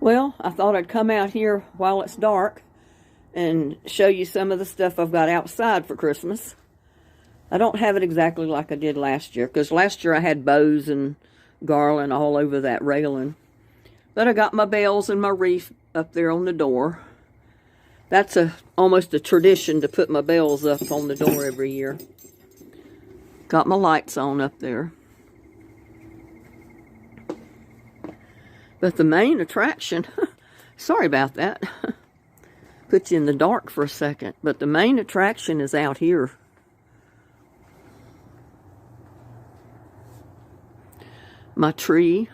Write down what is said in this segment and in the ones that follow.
Well, I thought I'd come out here while it's dark and show you some of the stuff I've got outside for Christmas. I don't have it exactly like I did last year, because last year I had bows and garland all over that railing. But I got my bells and my wreath up there on the door. That's almost a tradition to put my bells up on the door every year. Got my lights on up there. But the main attraction, sorry about that, put you in the dark for a second, but the main attraction is out here. My tree.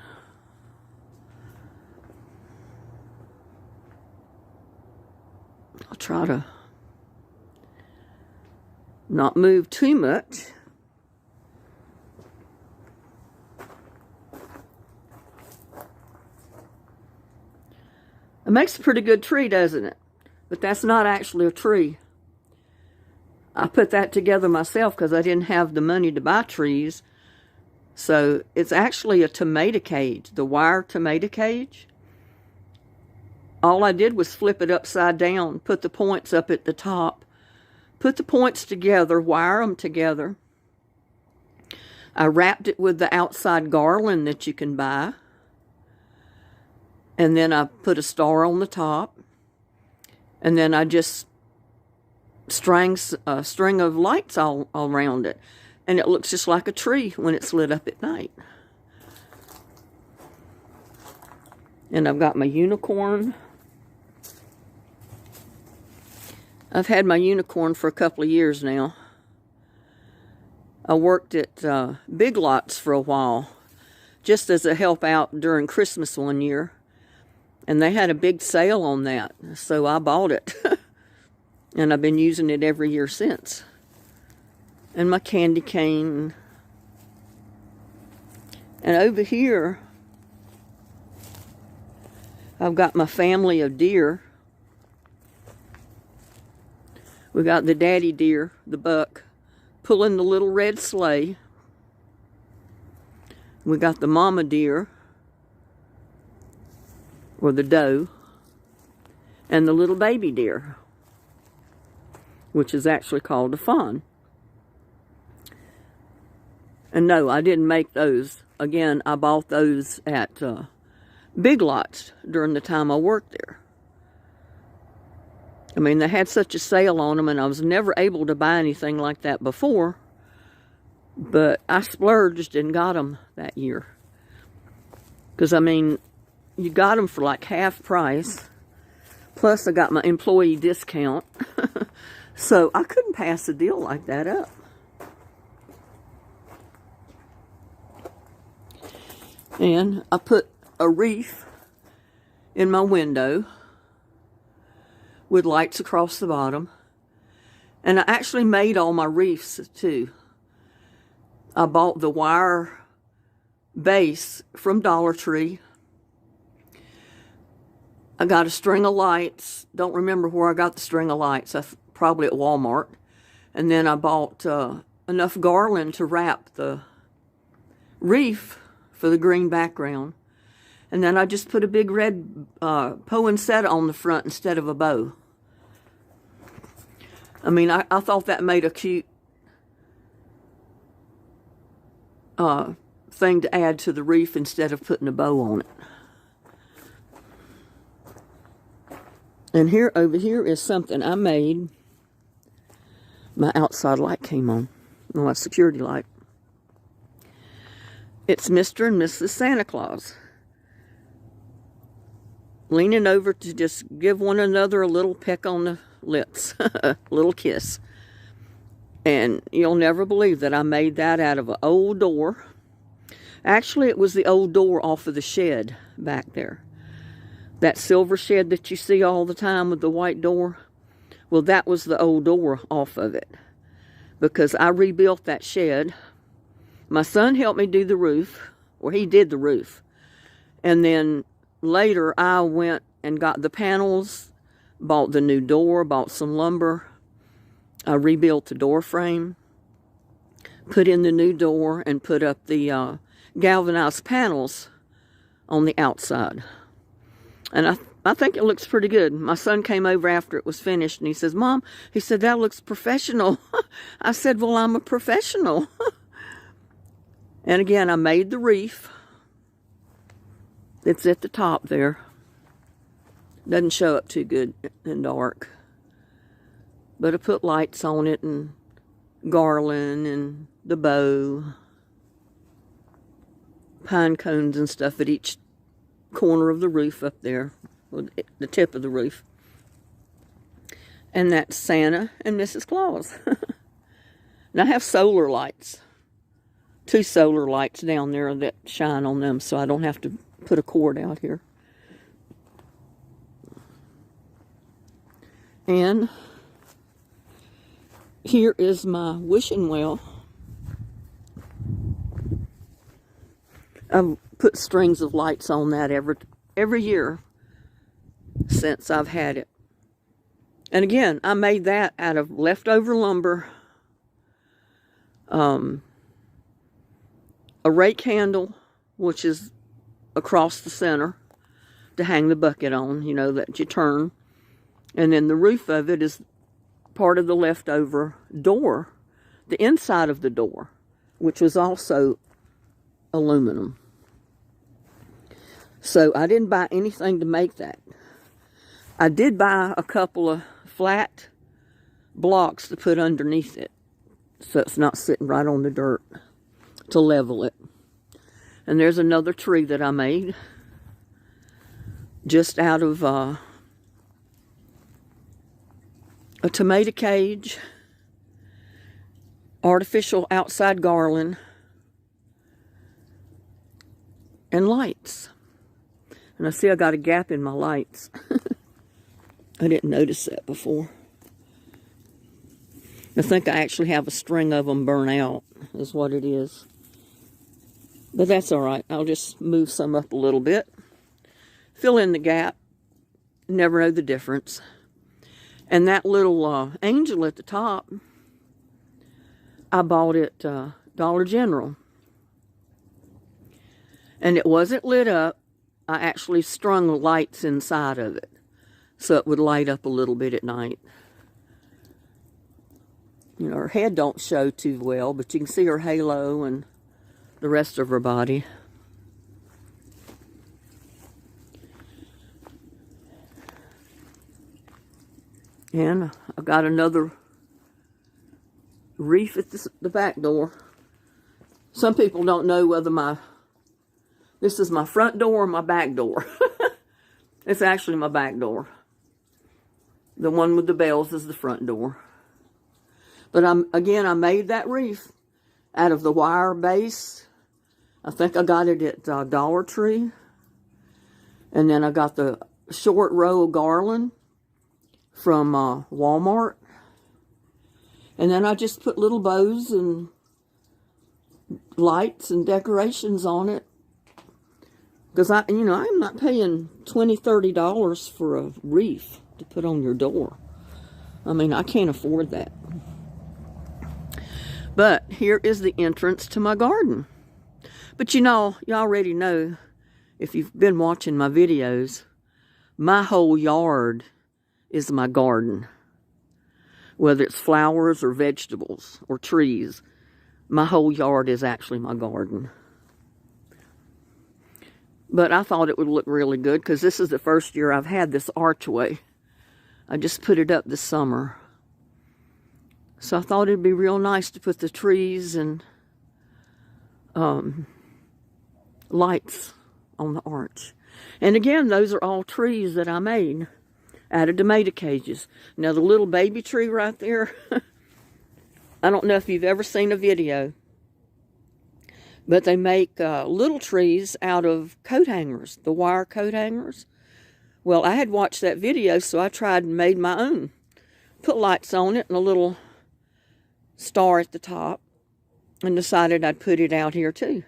I'll try to not move too much. It makes a pretty good tree, doesn't it? But that's not actually a tree. I put that together myself because I didn't have the money to buy trees. So it's actually a tomato cage, the wire tomato cage. All I did was flip it upside down, put the points up at the top, put the points together, wire them together. I wrapped it with the outside garland that you can buy. And then I put a star on the top. And then I just string a string of lights all around it. And it looks just like a tree when it's lit up at night. And I've got my unicorn. I've had my unicorn for a couple of years now. I worked at Big Lots for a while, just as a help out during Christmas one year. And they had a big sale on that, so I bought it. And I've been using it every year since. And my candy cane. And over here, I've got my family of deer. We got the daddy deer, the buck, pulling the little red sleigh. We got the mama deer, or the doe, and the little baby deer, which is actually called a fawn. And no, I didn't make those. Again, I bought those at Big Lots during the time I worked there. I mean, they had such a sale on them, and I was never able to buy anything like that before. But I splurged and got them that year. Because, I mean, you got them for like half price. Plus, I got my employee discount. So, I couldn't pass a deal like that up. And I put a wreath in my window with lights across the bottom. And I actually made all my wreaths too. I bought the wire base from Dollar Tree. I got a string of lights. Don't remember where I got the string of lights. Probably at Walmart. And then I bought enough garland to wrap the wreath for the green background. And then I just put a big red poinsettia on the front instead of a bow. I mean, I thought that made a cute thing to add to the wreath instead of putting a bow on it. And here, over here is something I made. My outside light came on. My security light. It's Mr. and Mrs. Santa Claus leaning over to just give one another a little peck on the lips, a little kiss. And you'll never believe that I made that out of an old door. Actually, it was the old door off of the shed back there. That silver shed that you see all the time with the white door. Well, that was the old door off of it. Because I rebuilt that shed. My son helped me do the roof. Or he did the roof. And then later I went and got the panels, bought the new door, bought some lumber. I rebuilt the door frame, put in the new door, and put up the galvanized panels on the outside. And I think it looks pretty good. My son came over after it was finished and he says, Mom, he said, that looks professional. I said, well, I'm a professional. And again, I made the reef. It's at the top there. Doesn't show up too good in dark. But I put lights on it and garland and the bow. Pine cones and stuff at each corner of the roof up there. The tip of the roof. And that's Santa and Mrs. Claus. And I have solar lights. 2 solar lights down there that shine on them so I don't have to put a cord out here. And here is my wishing well. I've put strings of lights on that every year since I've had it. And again, I made that out of leftover lumber, a rake handle, which is across the center to hang the bucket on, you know, that you turn. And then the roof of it is part of the leftover door, the inside of the door, which was also aluminum. So I didn't buy anything to make that. I did buy a couple of flat blocks to put underneath it, so it's not sitting right on the dirt, to level it. And there's another tree that I made just out of a tomato cage, artificial outside garland, and lights. And I see I got a gap in my lights. I didn't notice that before. I think I actually have a string of them burn out, is what it is. But that's all right. I'll just move some up a little bit. Fill in the gap. Never know the difference. And that little angel at the top, I bought at Dollar General. And it wasn't lit up. I actually strung lights inside of it, so it would light up a little bit at night. You know, her head don't show too well, but you can see her halo and the rest of her body. And I got another reef at the back door. Some people don't know whether this is my front door or my back door. It's actually my back door. The one with the bells is the front door. But again, I made that reef out of the wire base. I think I got it at Dollar Tree. And then I got the short row of garland from Walmart. And then I just put little bows and lights and decorations on it. Because I'm not paying $20, $30 for a wreath to put on your door. I mean, I can't afford that. But here is the entrance to my garden. But you already know, if you've been watching my videos, my whole yard is my garden. Whether it's flowers or vegetables or trees, my whole yard is actually my garden. But I thought it would look really good because this is the first year I've had this archway. I just put it up this summer. So I thought it'd be real nice to put the trees and lights on the arch. And again, those are all trees that I made out of tomato cages. Now the little baby tree right there, I don't know if you've ever seen a video, but they make little trees out of coat hangers, the wire coat hangers. Well, I had watched that video, so I tried and made my own. Put lights on it and a little star at the top, and decided I'd put it out here too.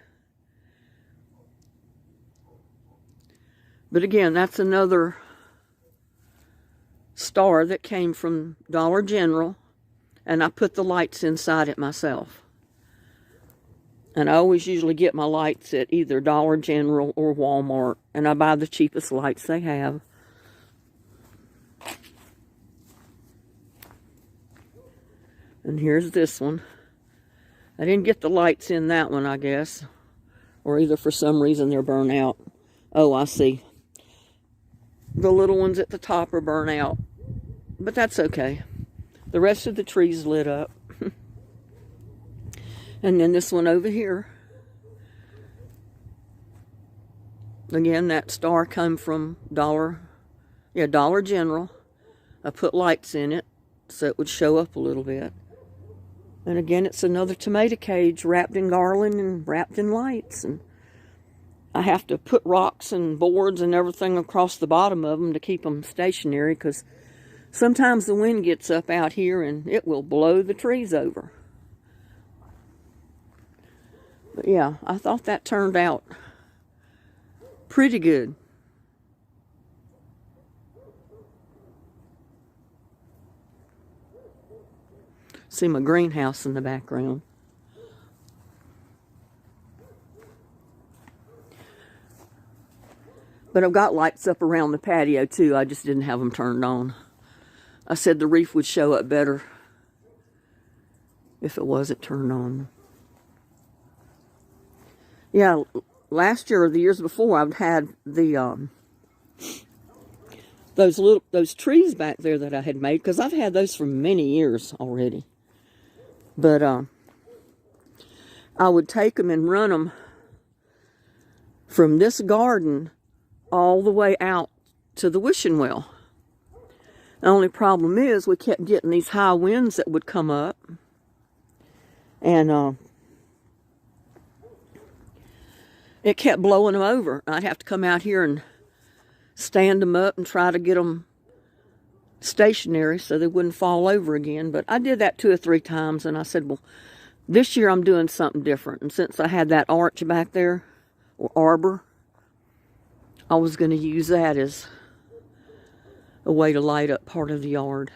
But again, that's another star that came from Dollar General, and I put the lights inside it myself. And I always usually get my lights at either Dollar General or Walmart. And I buy the cheapest lights they have. And here's this one. I didn't get the lights in that one, I guess. Or either for some reason they're burnt out. Oh, I see. The little ones at the top are burnt out. But that's okay. The rest of the tree's lit up. And then this one over here. Again, that star come from Dollar General. I put lights in it so it would show up a little bit. And again, it's another tomato cage wrapped in garland and wrapped in lights. And I have to put rocks and boards and everything across the bottom of them to keep them stationary, because sometimes the wind gets up out here and it will blow the trees over. But yeah, I thought that turned out pretty good. See my greenhouse in the background. But I've got lights up around the patio too. I just didn't have them turned on. I said the reef would show up better if it wasn't turned on. Yeah, last year or the years before, I've had the those trees back there that I had made, because I've had those for many years already. But I would take them and run them from this garden all the way out to the wishing well. The only problem is we kept getting these high winds that would come up, and it kept blowing them over. I'd have to come out here and stand them up and try to get them stationary so they wouldn't fall over again. But I did that 2 or 3 times, and I said, well, this year I'm doing something different. And since I had that arch back there, or arbor, I was going to use that as a way to light up part of the yard.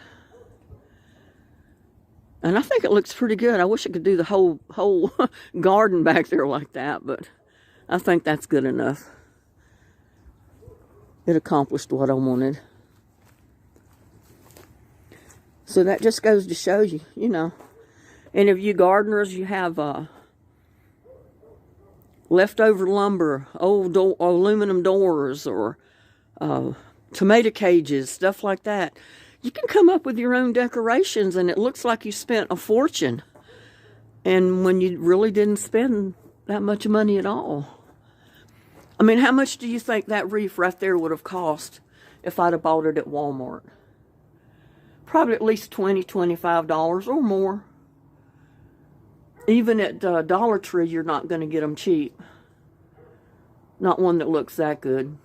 And I think it looks pretty good. I wish I could do the whole garden back there like that, but I think that's good enough. It accomplished what I wanted. So that just goes to show you, you know, any of you gardeners, you have leftover lumber, old aluminum doors, or tomato cages, stuff like that. You can come up with your own decorations, and it looks like you spent a fortune. And when you really didn't spend that much money at all. I mean, how much do you think that wreath right there would have cost if I'd have bought it at Walmart? Probably at least $20, $25 or more. Even at Dollar Tree, you're not going to get them cheap. Not one that looks that good.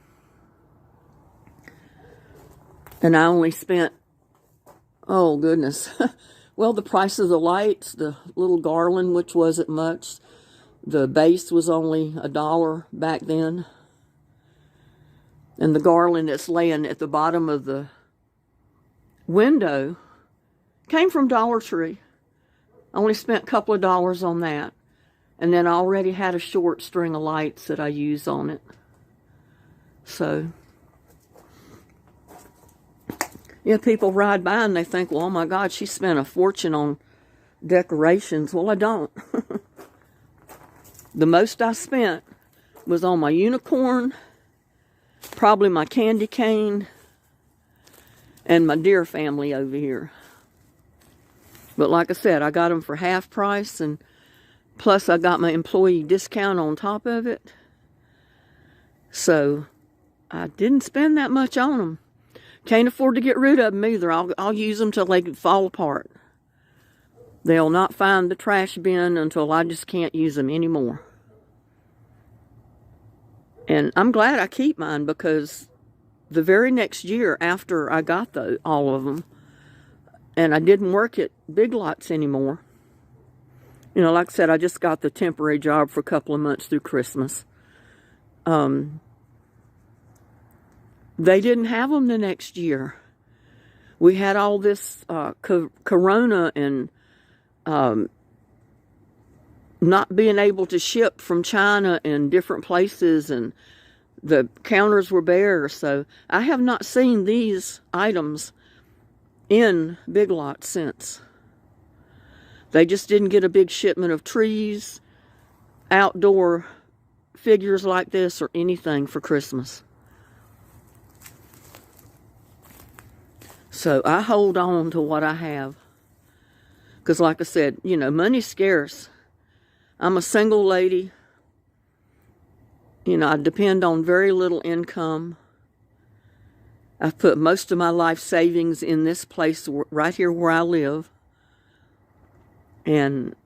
And I only spent, oh goodness, well, the price of the lights, the little garland, which wasn't much. The base was only $1 back then. And the garland that's laying at the bottom of the window came from Dollar Tree. I only spent a couple of dollars on that. And then I already had a short string of lights that I used on it. So, yeah, people ride by and they think, well, oh my God, she spent a fortune on decorations. Well, I don't. The most I spent was on my unicorn, probably my candy cane, and my deer family over here. But like I said, I got them for half price, and plus I got my employee discount on top of it. So I didn't spend that much on them. Can't afford to get rid of them either. I'll use them till they fall apart. They'll not find the trash bin until I just can't use them anymore. And I'm glad I keep mine, because the very next year after I got all of them, and I didn't work at Big Lots anymore. You know, like I said, I just got the temporary job for a couple of months through Christmas. They didn't have them the next year. We had all this corona and not being able to ship from China and different places, and the counters were bare. So I have not seen these items in Big Lots since. They just didn't get a big shipment of trees, outdoor figures like this, or anything for Christmas. So I hold on to what I have. Because like I said, you know, money's scarce. I'm a single lady. You know, I depend on very little income. I've put most of my life savings in this place right here where I live. And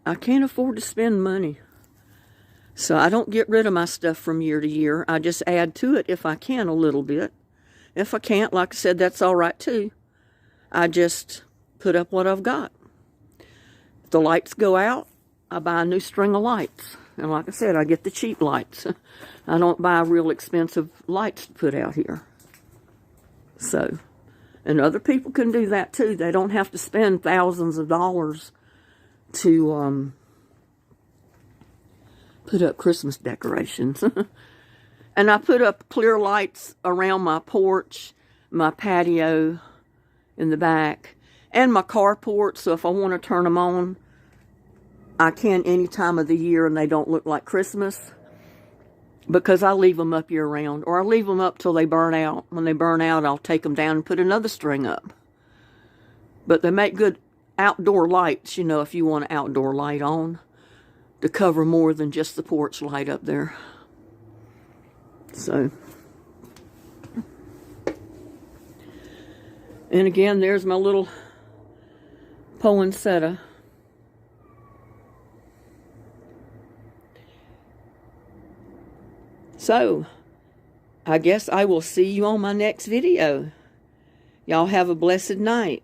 I can't afford to spend money. So I don't get rid of my stuff from year to year. I just add to it if I can a little bit. If I can't, like I said, that's all right too. I just put up what I've got. If the lights go out, I buy a new string of lights. And like I said, I get the cheap lights. I don't buy real expensive lights to put out here. So, and other people can do that too. They don't have to spend thousands of dollars to put up Christmas decorations. And I put up clear lights around my porch, my patio in the back, and my carport. So if I want to turn them on, I can any time of the year and they don't look like Christmas. Because I leave them up year round, or I leave them up till they burn out. When they burn out, I'll take them down and put another string up. But they make good outdoor lights, you know, if you want an outdoor light on, to cover more than just the porch light up there. So, and again, there's my little poinsettia. So, I guess I will see you on my next video. Y'all have a blessed night.